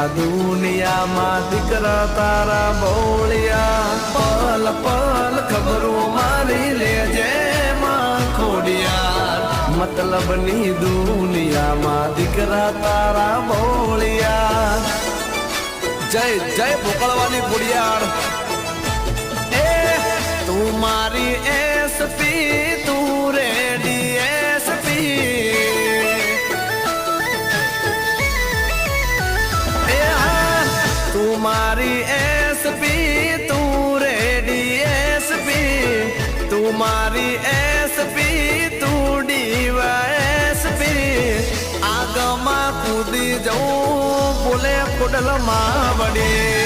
દુનિયામાં દીકરા તારા બોળિયા પલ પલ ખબરો મારી લેજે માં ખોડિયાર મતલબની દુનિયામાં દીકરા તારા બોળિયા જય જય ભોકળવાની ખોડિયાર એ તું મારી એસપી તું રેડી तुम्हारी एसपी तू रेडी एसपी तुम्हारी एसपी तू डीवाएसपी आगमा कूदी जाऊं बोले कुडल मावड़ी